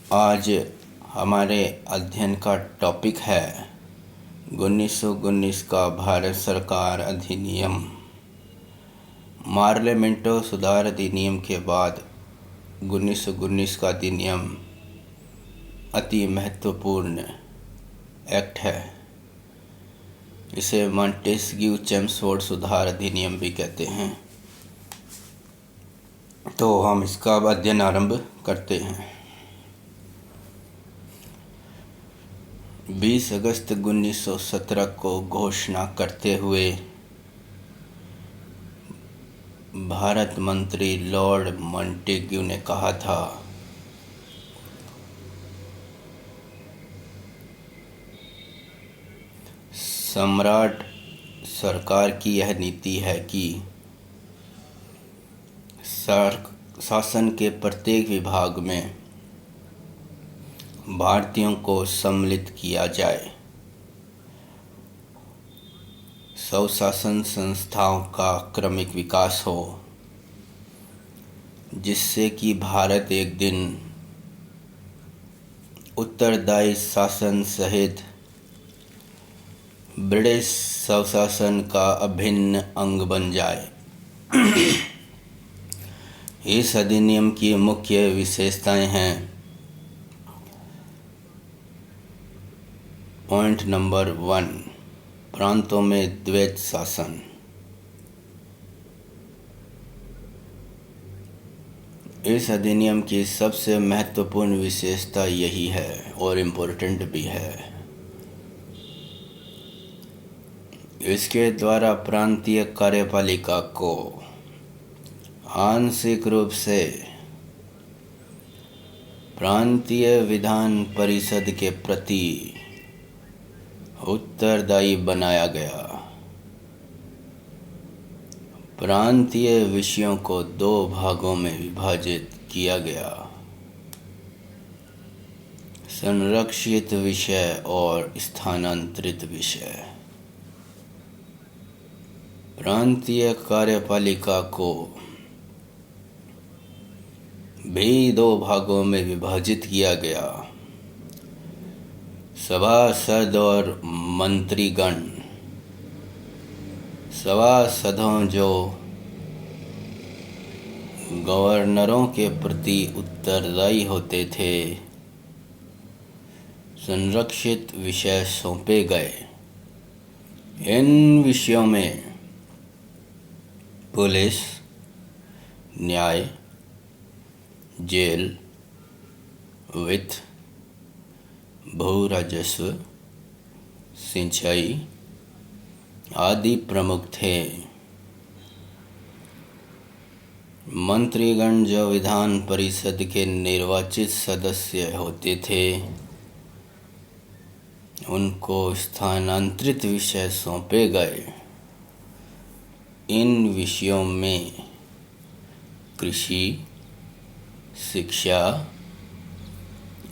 आज हमारे अध्ययन का टॉपिक है 1919 का भारत सरकार अधिनियम। पार्लियामेंटो सुधार अधिनियम के बाद 1919 का अधिनियम अति महत्वपूर्ण एक्ट है। इसे मॉन्टेस्क्यू चेम्सफोर्ड सुधार अधिनियम भी कहते हैं। तो हम इसका अध्ययन आरंभ करते हैं। 20 अगस्त 1917 को घोषणा करते हुए भारत मंत्री लॉर्ड मॉन्टेग्यू ने कहा था, सम्राट सरकार की यह नीति है कि शासन के प्रत्येक विभाग में भारतीयों को सम्मिलित किया जाए। स्वशासन संस्थाओं का क्रमिक विकास हो, जिससे कि भारत एक दिन उत्तरदायी शासन सहित ब्रिटिश स्वशासन का अभिन्न अंग बन जाए। इस अधिनियम की मुख्य विशेषताएं हैं। पॉइंट नंबर 1, प्रांतों में द्वैत शासन। इस अधिनियम की सबसे महत्वपूर्ण विशेषता यही है और इम्पोर्टेंट भी है। इसके द्वारा प्रांतीय कार्यपालिका को आंशिक रूप से प्रांतीय विधान परिषद के प्रति उत्तरदायी बनाया गया। प्रांतीय विषयों को 2 भागों में विभाजित किया गया, संरक्षित विषय और स्थानांतरित विषय। प्रांतीय कार्यपालिका को भी 2 भागों में विभाजित किया गया, सभासद और मंत्रीगण। सभासदों जो गवर्नरों के प्रति उत्तरदायी होते थे, संरक्षित विषय सौंपे गए। इन विषयों में पुलिस, न्याय, जेल, वित्त, भू राजस्व, सिंचाई आदि प्रमुख थे। मंत्रीगण जो विधान परिषद के निर्वाचित सदस्य होते थे, उनको स्थानांतरित विषय सौंपे गए। इन विषयों में कृषि, शिक्षा,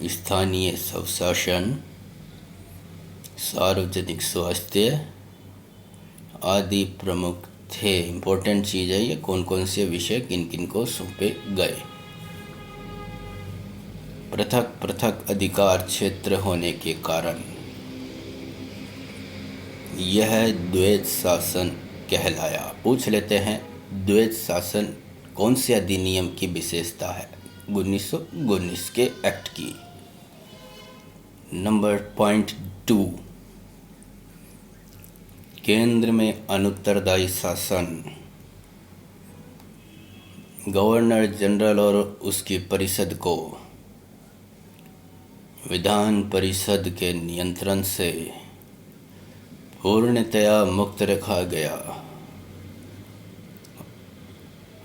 स्थानीय स्वशासन, सार्वजनिक स्वास्थ्य आदि प्रमुख थे। इम्पोर्टेंट चीज़ है ये, कौन कौन से विषय किन किन को सौंपे गए। पृथक पृथक अधिकार क्षेत्र होने के कारण यह द्वैत शासन कहलाया। पूछ लेते हैं, द्वैत शासन कौन से अधिनियम की विशेषता है 1919 के एक्ट की। नंबर पॉइंट 2, केंद्र में अनुत्तरदायी शासन। गवर्नर जनरल और उसकी परिषद को विधान परिषद के नियंत्रण से पूर्णतया मुक्त रखा गया।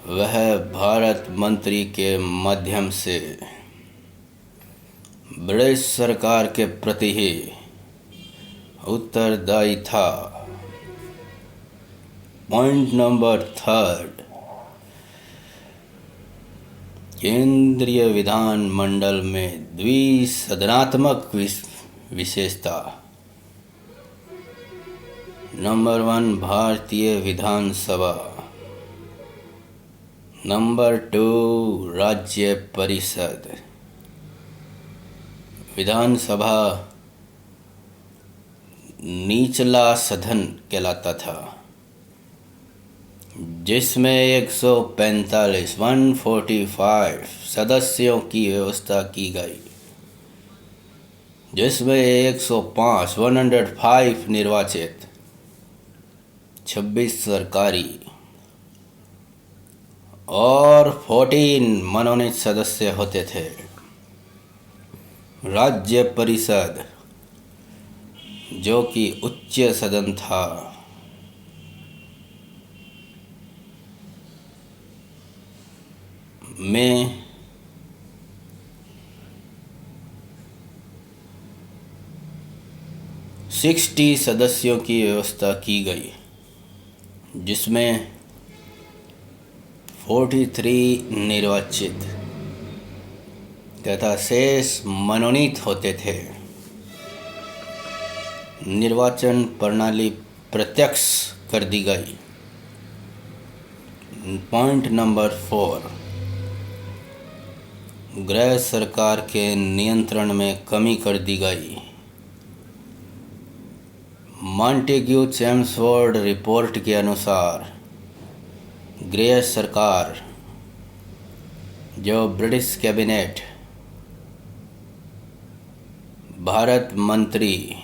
वह भारत मंत्री के माध्यम से ब्रिटिश सरकार के प्रति ही उत्तरदायी था। पॉइंट नंबर 3, केंद्रीय विधान मंडल में द्विसदनात्मक विशेषता। नंबर 1, भारतीय विधानसभा। नंबर 2, राज्य परिषद। विधानसभा निचला सदन कहलाता था, जिसमें 145 सदस्यों की व्यवस्था की गई, जिसमें 105 निर्वाचित, 26 सरकारी और 14 मनोनीत सदस्य होते थे। राज्य परिषद, जो कि उच्च सदन था, में 60 सदस्यों की व्यवस्था की गई, जिसमें 43 निर्वाचित तथा शेष मनोनीत होते थे। निर्वाचन प्रणाली प्रत्यक्ष कर दी गई। पॉइंट नंबर 4, गृह सरकार के नियंत्रण में कमी कर दी गई। मॉन्टेग्यू चेम्सफोर्ड रिपोर्ट के अनुसार गृह सरकार, जो ब्रिटिश कैबिनेट, भारत मंत्री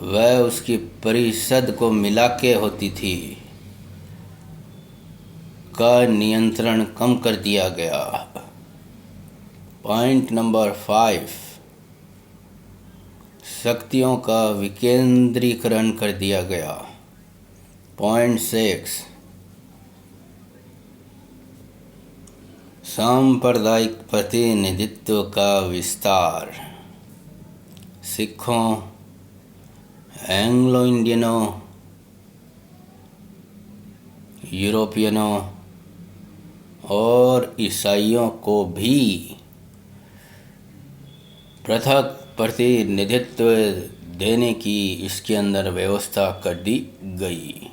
व उसकी परिषद को मिला के होती थी, का नियंत्रण कम कर दिया गया। पॉइंट नंबर 5, शक्तियों का विकेंद्रीकरण कर दिया गया। पॉइंट 6, सांप्रदायिक प्रतिनिधित्व का विस्तार। सिखों, एंग्लो इंडियनों, यूरोपियनों और ईसाइयों को भी पृथक प्रतिनिधित्व देने की इसके अंदर व्यवस्था कर दी गई।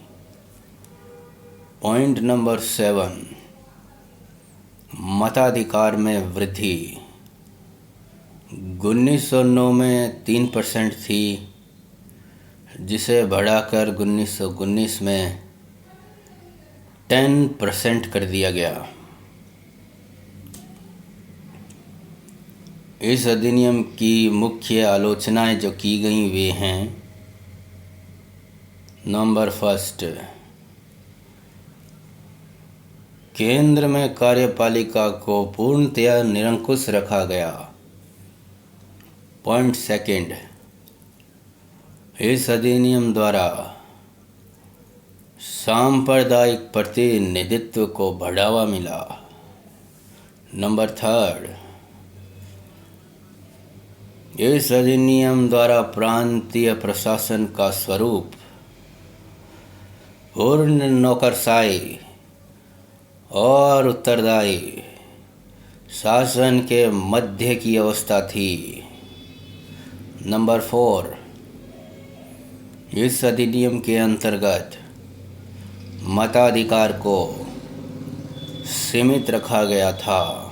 पॉइंट नंबर 7, मताधिकार में वृद्धि। 1909 में 3% थी, जिसे बढ़ाकर 1919 में 10% कर दिया गया। इस अधिनियम की मुख्य आलोचनाएं जो की गई वे हैं: नंबर 1, केंद्र में कार्यपालिका को पूर्णतया निरंकुश रखा गया। पॉइंट 2, इस अधिनियम द्वारा सांप्रदायिक प्रतिनिधित्व को बढ़ावा मिला। नंबर 3, इस अधिनियम द्वारा प्रांतीय प्रशासन का स्वरूप पूर्ण नौकरशाही और उत्तरदायी शासन के मध्य की अवस्था थी। नंबर 4, इस अधिनियम के अंतर्गत मताधिकार को सीमित रखा गया था।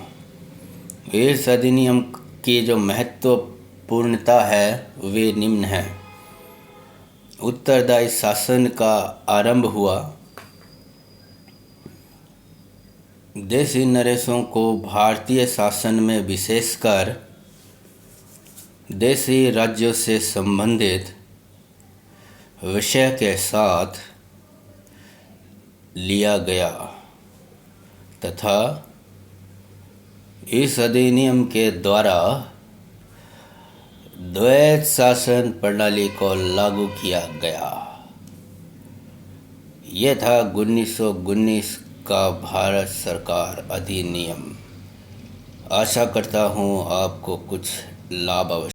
इस अधिनियम की जो महत्वपूर्णता है वे निम्न है: उत्तरदायी शासन का आरंभ हुआ। देशी नरेशों को भारतीय शासन में विशेषकर देशी राज्यों से संबंधित विषय के साथ लिया गया तथा इस अधिनियम के द्वारा द्वैत शासन प्रणाली को लागू किया गया। यह था 1919 का भारत सरकार अधिनियम। आशा करता हूँ आपको कुछ लाभ अवश्य